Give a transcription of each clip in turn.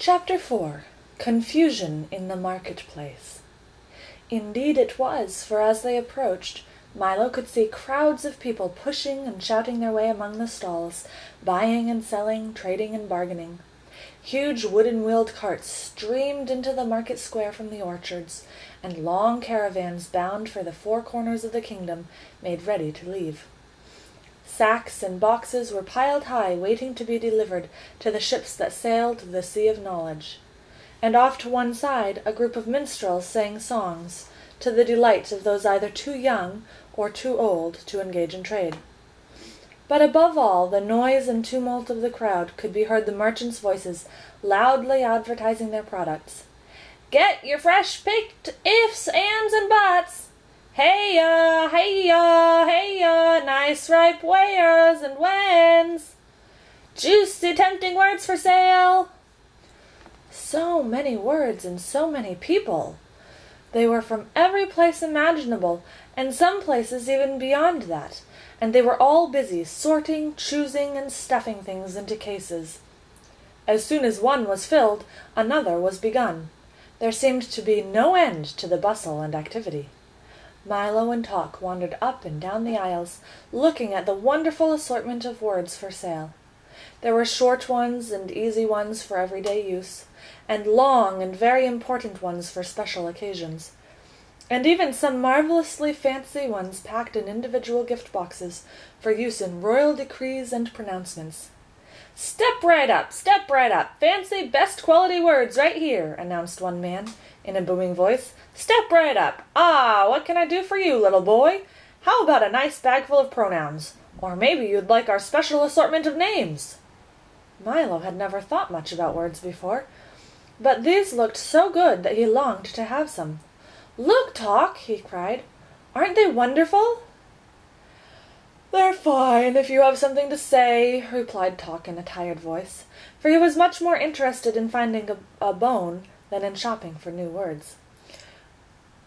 Chapter 4. Confusion in the Marketplace. Indeed it was, for as they approached, Milo could see crowds of people pushing and shouting their way among the stalls, buying and selling, trading and bargaining. Huge wooden-wheeled carts streamed into the market square from the orchards, and long caravans bound for the four corners of the kingdom made ready to leave. Sacks and boxes were piled high, waiting to be delivered to the ships that sailed the Sea of Knowledge. And off to one side a group of minstrels sang songs, to the delight of those either too young or too old to engage in trade. But above all the noise and tumult of the crowd could be heard the merchants' voices loudly advertising their products. "Get your fresh-picked ifs, ands, and buts! Hey-ya, hey-ya, hey-ya, nice ripe wares and whens! Juicy tempting words for sale!" So many words and so many people! They were from every place imaginable, and some places even beyond that, and they were all busy sorting, choosing, and stuffing things into cases. As soon as one was filled, another was begun. There seemed to be no end to the bustle and activity. Milo and Talk wandered up and down the aisles, looking at the wonderful assortment of words for sale. There were short ones and easy ones for everyday use, and long and very important ones for special occasions, and even some marvelously fancy ones packed in individual gift boxes for use in royal decrees and pronouncements. Step right up, fancy best quality words right here," announced one man, in a booming voice. "Step right up. Ah, what can I do for you, little boy? How about a nice bagful of pronouns? Or maybe you'd like our special assortment of names." Milo had never thought much about words before, but these looked so good that he longed to have some. "Look, Talk," he cried. "Aren't they wonderful?" "They're fine, if you have something to say," replied Talk in a tired voice, for he was much more interested in finding a bone than in shopping for new words.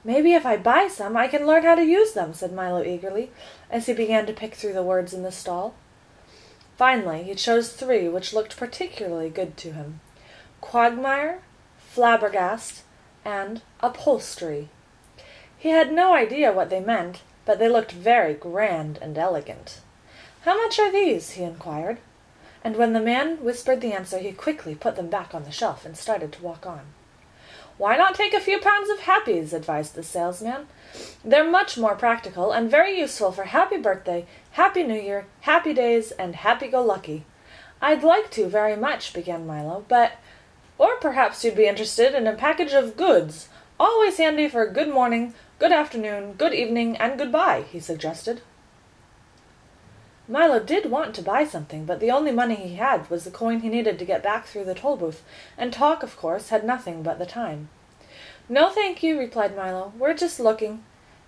"Maybe if I buy some, I can learn how to use them," said Milo eagerly, as he began to pick through the words in the stall. Finally, he chose 3 which looked particularly good to him: quagmire, flabbergast, and upholstery. He had no idea what they meant, but they looked very grand and elegant. "How much are these?" he inquired, and when the man whispered the answer he quickly put them back on the shelf and started to walk on. "Why not take a few pounds of happies?" advised the salesman. "They're much more practical and very useful for Happy Birthday, Happy New Year, Happy Days, and Happy-Go-Lucky." "I'd like to very much," began Milo, "but—" "Or perhaps you'd be interested in a package of goods, always handy for good morning, good afternoon, good evening, and goodbye," he suggested. Milo did want to buy something, but the only money he had was the coin he needed to get back through the Tollbooth, and Talk, of course, had nothing but the time. "No, thank you," replied Milo. "We're just looking,"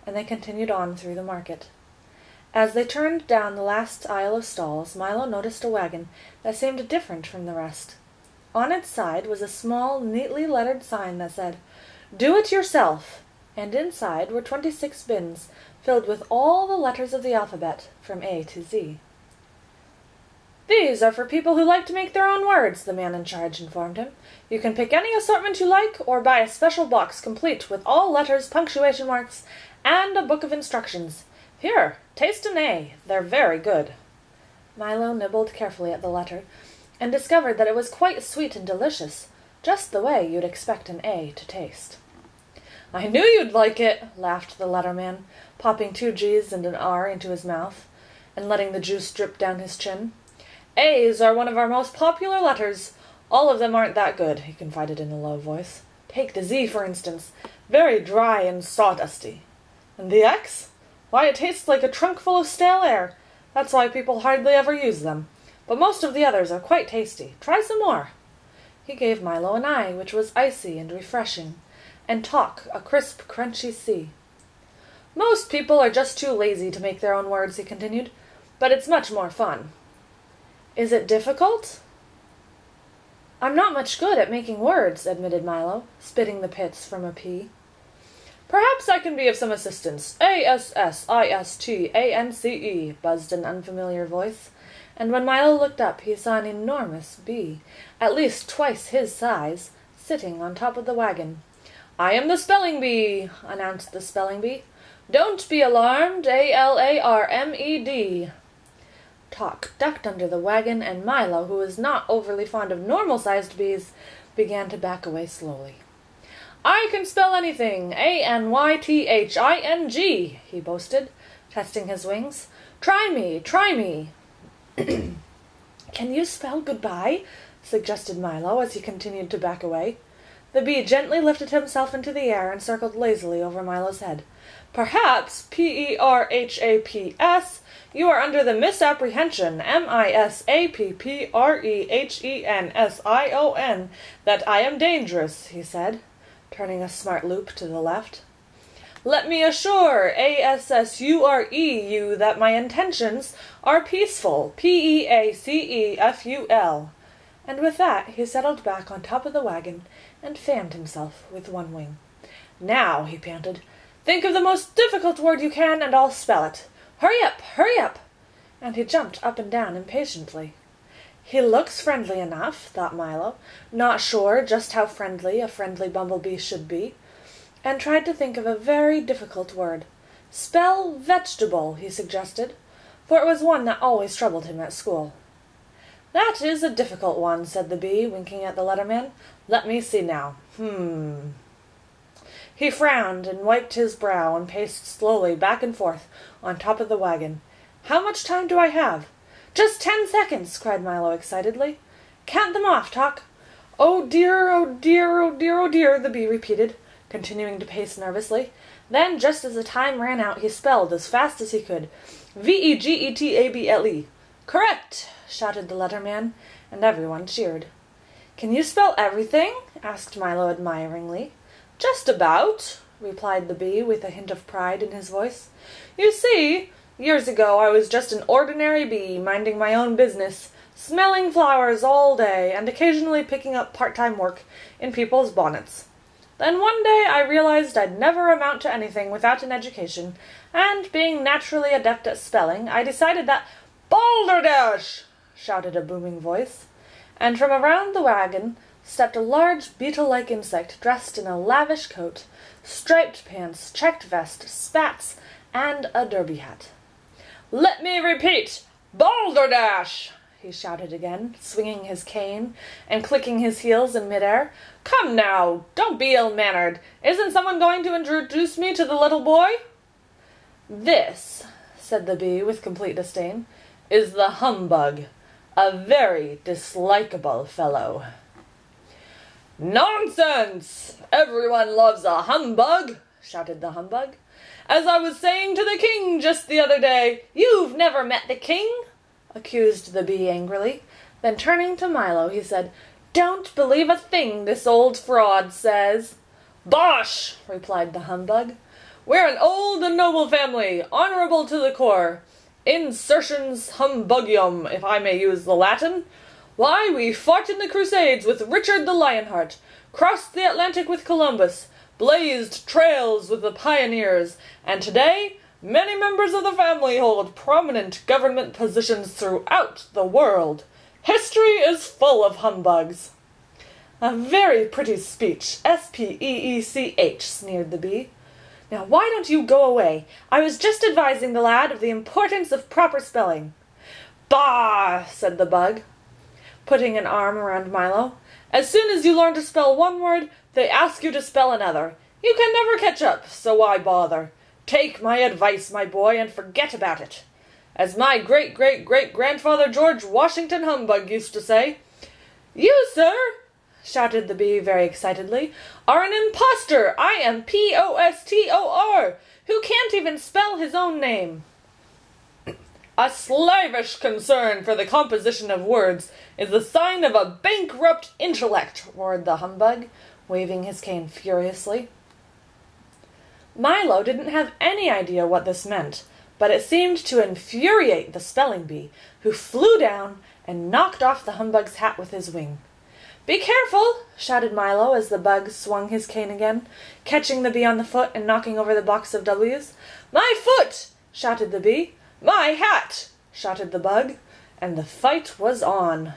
and they continued on through the market. As they turned down the last aisle of stalls, Milo noticed a wagon that seemed different from the rest. On its side was a small, neatly lettered sign that said, "Do it yourself," and inside were 26 bins, filled with all the letters of the alphabet, from A to Z. "These are for people who like to make their own words," the man in charge informed him. "You can pick any assortment you like, or buy a special box complete with all letters, punctuation marks, and a book of instructions. Here, taste an A. They're very good." Milo nibbled carefully at the letter, and discovered that it was quite sweet and delicious, just the way you'd expect an A to taste. "I knew you'd like it," laughed the letterman, popping 2 G's and an R into his mouth, and letting the juice drip down his chin. "A's are one of our most popular letters. All of them aren't that good," he confided in a low voice. "Take the Z, for instance. Very dry and sawdusty. And the X? Why, it tastes like a trunk full of stale air. That's why people hardly ever use them. But most of the others are quite tasty. Try some more." He gave Milo an I, which was icy and refreshing, and Talk a crisp, crunchy C. "Most people are just too lazy to make their own words," he continued, "but it's much more fun." "Is it difficult?" "I'm not much good at making words," admitted Milo, spitting the pits from a P. "Perhaps I can be of some assistance. ASSISTANCE, buzzed an unfamiliar voice, and when Milo looked up he saw an enormous bee, at least twice his size, sitting on top of the wagon. "I am the spelling bee," announced the spelling bee. "Don't be alarmed, Alarmed." Tok ducked under the wagon, and Milo, who was not overly fond of normal-sized bees, began to back away slowly. "I can spell anything, Anything, he boasted, testing his wings. "Try me, try me." "Can you spell goodbye?" suggested Milo as he continued to back away. The bee gently lifted himself into the air and circled lazily over Milo's head. "Perhaps, Perhaps, you are under the misapprehension, Missapprehension, that I am dangerous," he said, turning a smart loop to the left. "Let me assure you that my intentions are peaceful, Peaceful. And with that he settled back on top of the wagon and fanned himself with one wing. "Now," he panted, "think of the most difficult word you can, and I'll spell it. Hurry up, hurry up!" And he jumped up and down impatiently. He looks friendly enough, thought Milo, not sure just how friendly a friendly bumblebee should be, and tried to think of a very difficult word. "Spell vegetable," he suggested, for it was one that always troubled him at school. "That is a difficult one," said the bee, winking at the letterman. "Let me see now. He frowned and wiped his brow and paced slowly back and forth on top of the wagon. "How much time do I have?" "Just 10 seconds!" cried Milo excitedly. "Count them off, Tok." "Oh dear, oh dear, oh dear, oh dear," the bee repeated, continuing to pace nervously. Then, just as the time ran out, he spelled as fast as he could, Vegetable. "Correct!" shouted the letterman, and everyone cheered. "Can you spell everything?" asked Milo admiringly. "Just about," replied the bee with a hint of pride in his voice. "You see, years ago I was just an ordinary bee, minding my own business, smelling flowers all day, and occasionally picking up part-time work in people's bonnets. Then one day I realized I'd never amount to anything without an education, and being naturally adept at spelling, I decided that—" "Balderdash!" shouted a booming voice, and from around the wagon stepped a large beetle-like insect dressed in a lavish coat, striped pants, checked vest, spats, and a derby hat. "Let me repeat, Balderdash!" he shouted again, swinging his cane and clicking his heels in midair. "Come now, don't be ill-mannered. Isn't someone going to introduce me to the little boy?" "This," said the bee with complete disdain, "is the humbug, a very dislikable fellow." "Nonsense! Everyone loves a humbug!" shouted the humbug. "As I was saying to the king just the other day—" "You've never met the king!" accused the bee angrily. Then turning to Milo, he said, "Don't believe a thing this old fraud says." "Bosh!" replied the humbug. "We're an old and noble family, honorable to the core. Insertions humbugium, if I may use the Latin. Why, we fought in the Crusades with Richard the Lionheart, crossed the Atlantic with Columbus, blazed trails with the pioneers, and today many members of the family hold prominent government positions throughout the world. History is full of humbugs." "A very pretty speech, Speech, sneered the bee. "Now why don't you go away? I was just advising the lad of the importance of proper spelling." "Bah!" said the bug, putting an arm around Milo. "As soon as you learn to spell one word, they ask you to spell another. You can never catch up, so why bother? Take my advice, my boy, and forget about it. As my great-great-great-grandfather George Washington Humbug used to say, "You, sir," shouted the bee very excitedly, "are an impostor. I am Postor, who can't even spell his own name." "A slavish concern for the composition of words is the sign of a bankrupt intellect," roared the humbug, waving his cane furiously. Milo didn't have any idea what this meant, but it seemed to infuriate the spelling bee, who flew down and knocked off the humbug's hat with his wing. "Be careful!" shouted Milo as the bug swung his cane again, catching the bee on the foot and knocking over the box of W's. "My foot!" shouted the bee. "My hat!" shouted the bug. and the fight was on.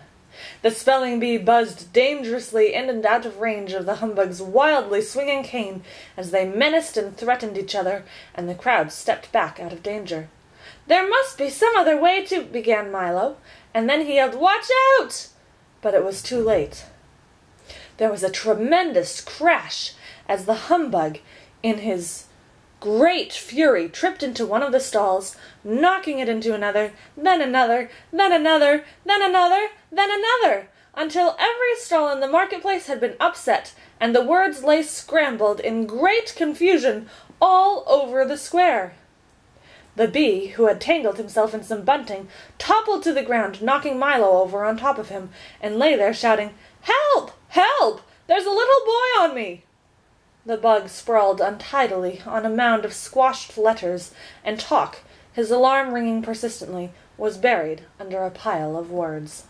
The spelling bee buzzed dangerously in and out of range of the humbug's wildly swinging cane as they menaced and threatened each other, and the crowd stepped back out of danger. "There must be some other way to—" began Milo, and then he yelled, "Watch out!" But it was too late. There was a tremendous crash as the humbug, in his great fury, tripped into one of the stalls, knocking it into another, then another, then another, then another, then another, until every stall in the marketplace had been upset, and the words lay scrambled in great confusion all over the square. The bee, who had tangled himself in some bunting, toppled to the ground, knocking Milo over on top of him, and lay there shouting, "Help! Help! There's a little boy on me!" The bug sprawled untidily on a mound of squashed letters, and Talk, his alarm ringing persistently, was buried under a pile of words.